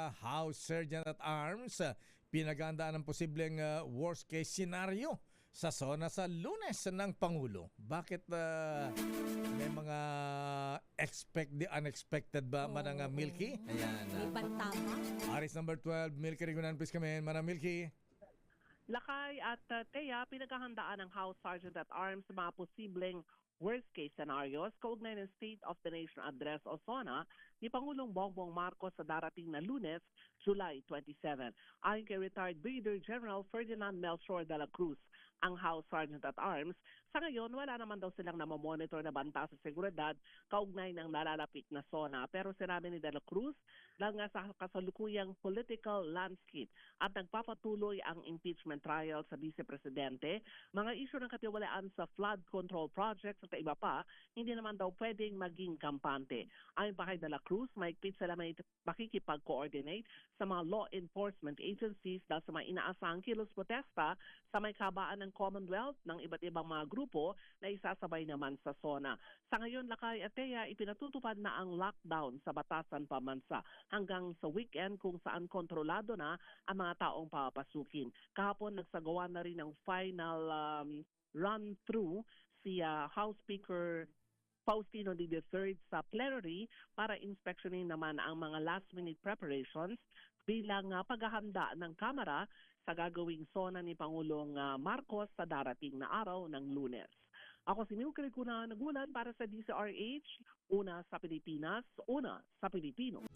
House Sergeant at Arms, pinaghandaan ng posibleng worst case scenario sa SONA sa Lunes ng Pangulo. Bakit may mga expect the unexpected ba, Manang Milky? Ayan. May bantama. Aris number 12, Milky Rigunan, please come in. Manang Milky. Lakay at Teya, pinaghahandaan ng House Sergeant at Arms sa mga posibleng worst-case scenarios kaugnay ng State of the Nation Address o SONA ni Pangulong Bongbong Marcos sa darating na Lunes, July 27. Ayon kay retired Brigadier General Ferdinand Melchor de la Cruz, ang House Sergeant at Arms, sa ngayon wala naman daw silang namamonitor na banta sa seguridad kaugnay ng nalalapit na SONA. Pero sinabi ni de la Cruz, dahil nga sa kasalukuyang political landscape at nagpapatuloy ang impeachment trial sa Vice Presidente, mga isyu ng katiwalaan sa flood control projects at iba pa, hindi naman daw pwedeng maging kampante. Ayon pa kay de la Cruz, maigpit sila may makikipag-coordinate sa mga law enforcement agencies dahil sa mga inaasahang kilos protesta sa may kabaan ng Commonwealth ng iba't ibang mga grupo na isasabay naman sa SONA. Sa ngayon, Lakay at Teya, ipinatutupad na ang lockdown sa batasan pambansa hanggang sa weekend kung saan kontrolado na ang mga taong papasukin. Kahapon, nagsagawa na rin ang final run-through si House Speaker Faustino D. III sa plenary para inspeksyonin naman ang mga last-minute preparations bilang paghahanda ng Kamara sa gagawing SONA ni Pangulong Marcos sa darating na araw ng Lunes. Ako si Milky Rigunan, nagulat para sa DCRH, una sa Pilipinas, una sa Pilipino.